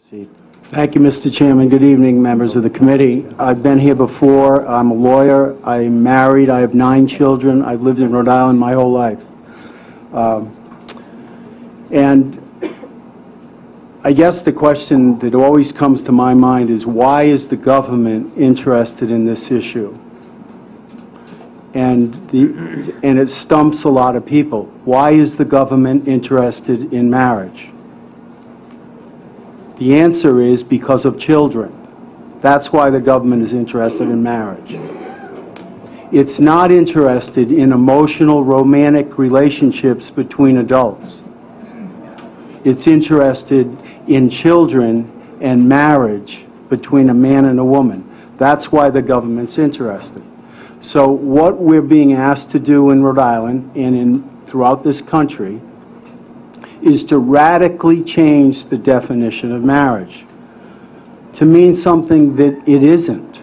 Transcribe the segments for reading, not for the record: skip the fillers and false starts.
Proceed. Thank you, Mr. Chairman. Good evening, members of the committee. I've been here before. I'm a lawyer. I'm married. I have 9 children. I've lived in Rhode Island my whole life. And I guess the question that always comes to my mind is, why is the government interested in this issue? And it stumps a lot of people. Why is the government interested in marriage? The answer is because of children. That's why the government is interested in marriage. It's not interested in emotional, romantic relationships between adults. It's interested in children and marriage between a man and a woman. That's why the government's interested. So what we're being asked to do in Rhode Island and throughout this country is to radically change the definition of marriage to mean something that it isn't.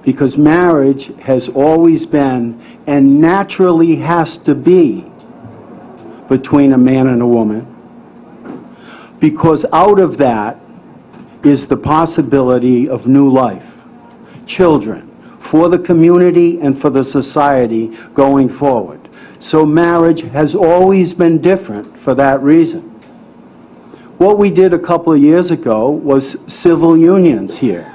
Because marriage has always been, and naturally has to be, between a man and a woman. Because out of that is the possibility of new life, children, for the community and for the society going forward. So marriage has always been different for that reason. What we did a couple of years ago was civil unions here.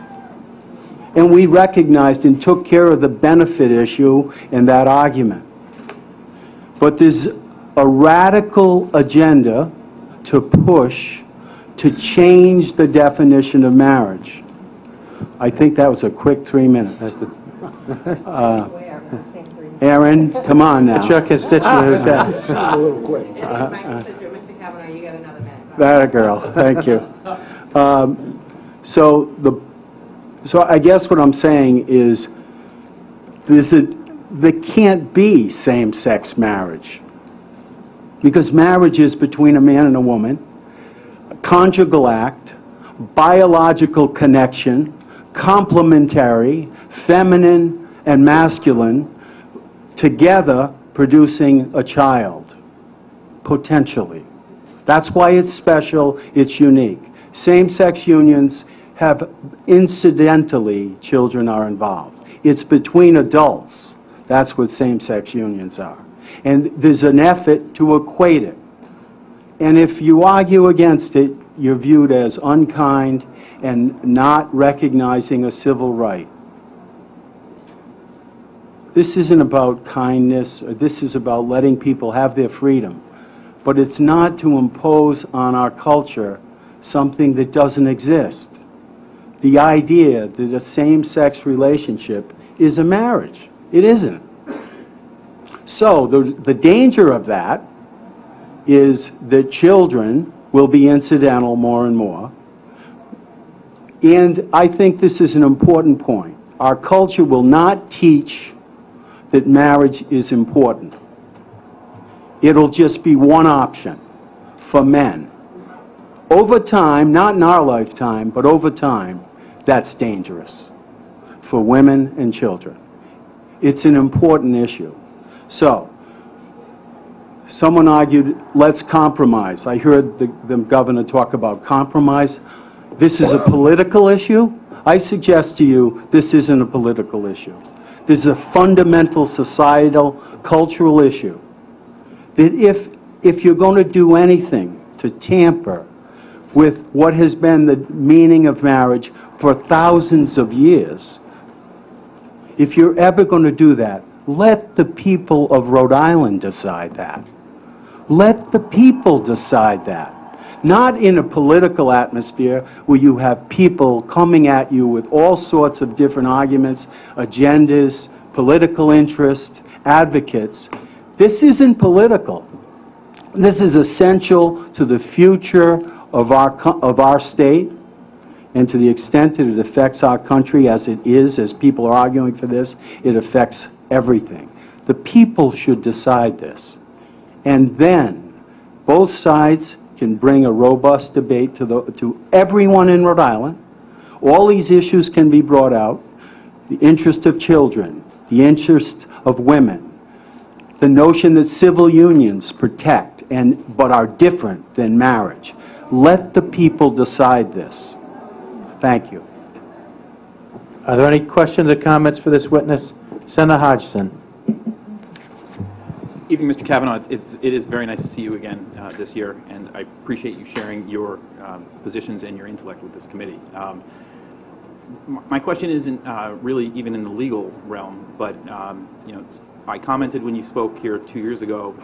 And we recognized and took care of the benefit issue in that argument. But there's a radical agenda to push to change the definition of marriage. I think that was a quick 3 minutes. Aaron, come on now. It's your constituent who's that. A little quick. Mr. Cavanaugh, you got another minute. That a girl. Thank you. So I guess what I'm saying is there can't be same-sex marriage, because marriage is between a man and a woman, a conjugal act, biological connection, complementary, feminine and masculine, together producing a child, potentially. That's why it's special, it's unique. Same-sex unions have, incidentally, children are involved. It's between adults. That's what same-sex unions are. And there's an effort to equate it. And if you argue against it, you're viewed as unkind and not recognizing a civil right. This isn't about kindness, or this is about letting people have their freedom. But it's not to impose on our culture something that doesn't exist. The idea that a same-sex relationship is a marriage. It isn't. So the danger of that is that children will be incidental more and more. And I think this is an important point. Our culture will not teach that marriage is important. It'll just be one option for men. Over time, not in our lifetime, but over time, that's dangerous for women and children. It's an important issue. So, someone argued, let's compromise. I heard the governor talk about compromise. This is a political issue. I suggest to you, this isn't a political issue. This is a fundamental societal, cultural issue. That if you're going to do anything to tamper with what has been the meaning of marriage for thousands of years, if you're ever going to do that, let the people of Rhode Island decide that. Let the people decide that. Not in a political atmosphere where you have people coming at you with all sorts of different arguments, agendas, political interest, advocates. This isn't political. This is essential to the future of our state, and to the extent that it affects our country as it is, as people are arguing for this, it affects everything. The people should decide this. And then both sides can bring a robust debate to everyone in Rhode Island. All these issues can be brought out. The interest of children, the interest of women, the notion that civil unions protect but are different than marriage. Let the people decide this. Thank you. Are there any questions or comments for this witness? Senator Hodgson. Evening, Mr. Cavanaugh. It is very nice to see you again this year, and I appreciate you sharing your positions and your intellect with this committee. My question isn't really even in the legal realm, but you know, I commented when you spoke here 2 years ago.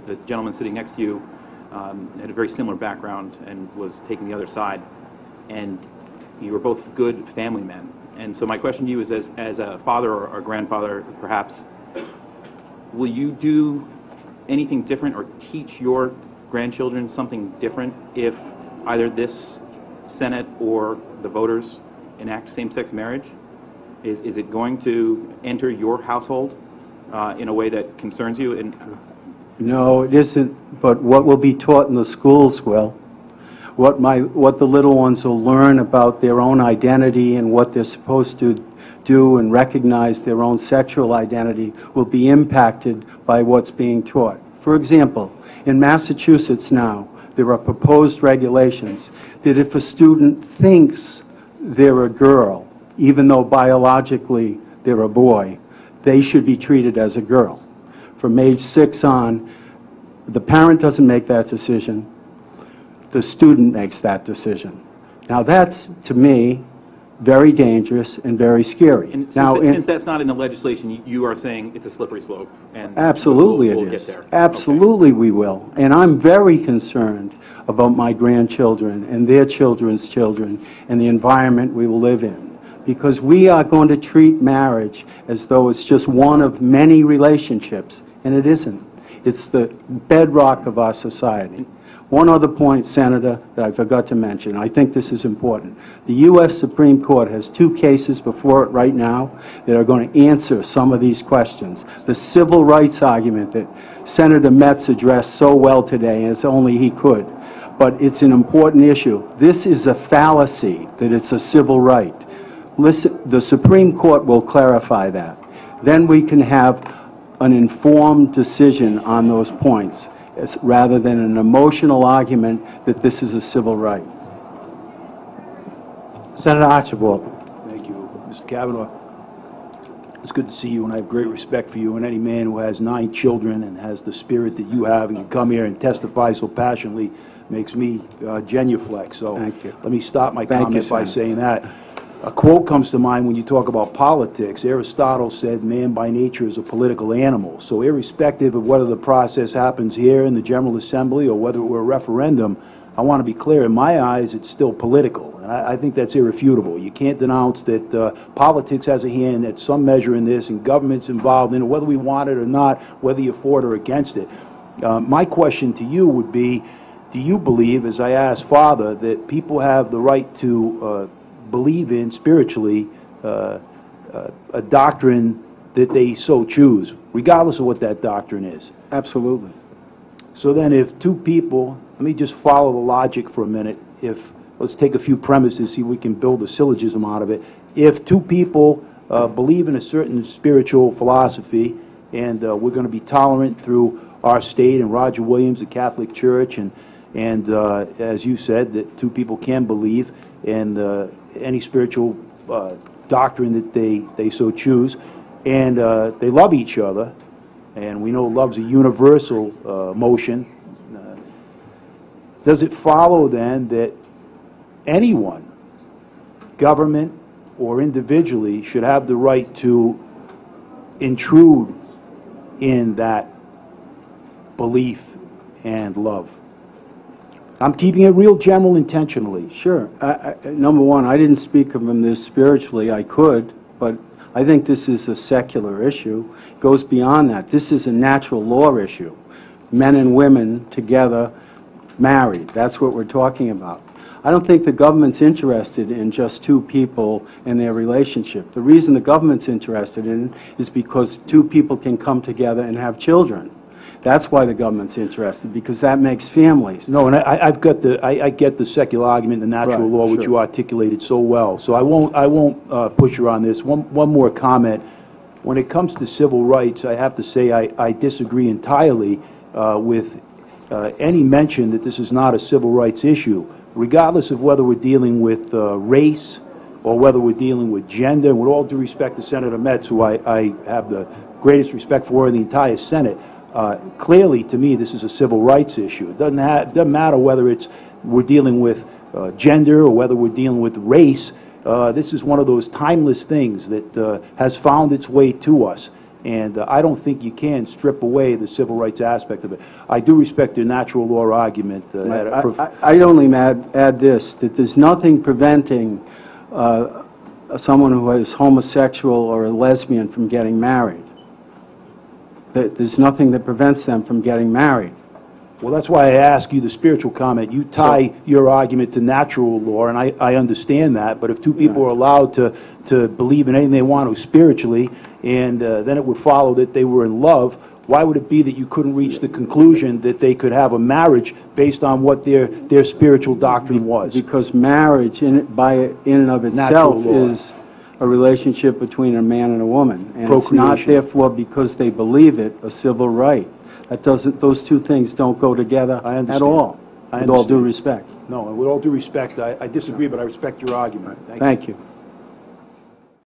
The gentleman sitting next to you had a very similar background and was taking the other side, and you were both good family men. And so my question to you is, as a father or a grandfather, perhaps, will you do anything different or teach your grandchildren something different if either this Senate or the voters enact same-sex marriage? Is it going to enter your household in a way that concerns you? And No, it isn't, but what will be taught in the schools will. What the little ones will learn about their own identity and what they're supposed to do and recognize their own sexual identity will be impacted by what's being taught. For example, in Massachusetts now, there are proposed regulations that if a student thinks they're a girl, even though biologically they're a boy, they should be treated as a girl. From age 6 on, the parent doesn't make that decision. The student makes that decision. Now that's, to me, very dangerous and very scary. And now, since that's not in the legislation, you are saying it's a slippery slope. And absolutely we'll it is. Get there. Absolutely okay. We will. And I'm very concerned about my grandchildren and their children's children and the environment we will live in. Because we are going to treat marriage as though it's just one of many relationships, and it isn't. It's the bedrock of our society. One other point, Senator, that I forgot to mention. I think this is important. The U.S. Supreme Court has 2 cases before it right now that are going to answer some of these questions. The civil rights argument that Senator Metz addressed so well today, as only he could. But it's an important issue. This is a fallacy that it's a civil right. Listen, the Supreme Court will clarify that. Then we can have an informed decision on those points, rather than an emotional argument that this is a civil right. Senator Archibald. Thank you, Mr. Cavanaugh. It's good to see you, and I have great respect for you. And any man who has 9 children and has the spirit that you have and can come here and testify so passionately makes me genuflect. So thank you. Let me stop my comment by saying that. A quote comes to mind when you talk about politics. Aristotle said, man by nature is a political animal. So irrespective of whether the process happens here in the General Assembly or whether it were a referendum, I want to be clear, in my eyes, it's still political. And I think that's irrefutable. You can't denounce that politics has a hand at some measure in this, and government's involved in it, whether we want it or not, whether you're for it or against it. My question to you would be, do you believe, as I asked Father, that people have the right to believe in spiritually a doctrine that they so choose, regardless of what that doctrine is? Absolutely. So then if 2 people, let me just follow the logic for a minute. Let's take a few premises, see if we can build a syllogism out of it. If 2 people believe in a certain spiritual philosophy, and we're going to be tolerant through our state and Roger Williams, the Catholic Church, and as you said, that 2 people can believe in any spiritual doctrine that they so choose, and they love each other, and we know love's a universal motion. Does it follow then that anyone, government or individually, should have the right to intrude in that belief and love? I'm keeping it real general intentionally. Sure. Number one, I didn't speak of him this spiritually. I could, but I think this is a secular issue. It goes beyond that. This is a natural law issue. Men and women together, married. That's what we're talking about. I don't think the government's interested in just 2 people and their relationship. The reason the government's interested in it is because 2 people can come together and have children. That's why the government's interested, because that makes families. No, and I get the secular argument, the natural law, which you articulated so well. So I won't push you on this. One more comment. When it comes to civil rights, I have to say I disagree entirely with any mention that this is not a civil rights issue, regardless of whether we're dealing with race or whether we're dealing with gender, and with all due respect to Senator Metz, who I have the greatest respect for in the entire Senate, clearly, to me, this is a civil rights issue. It doesn't matter whether we're dealing with gender or whether we're dealing with race. This is one of those timeless things that has found its way to us. And I don't think you can strip away the civil rights aspect of it. I do respect your natural law argument. I'd only add this, that there's nothing preventing someone who is homosexual or a lesbian from getting married. There's nothing that prevents them from getting married. Well, that's why I ask you the spiritual comment. You tie your argument to natural law, and I understand that, but if two people are allowed to believe in anything they want to spiritually, and then it would follow that they were in love, why would it be that you couldn't reach the conclusion that they could have a marriage based on what their spiritual doctrine was? Because marriage, in and of itself, is a relationship between a man and a woman, and it's not, therefore, because they believe it, a civil right. That doesn't; those two things don't go together at all. With all due respect. No, with all due respect, I disagree, but I respect your argument. Thank you.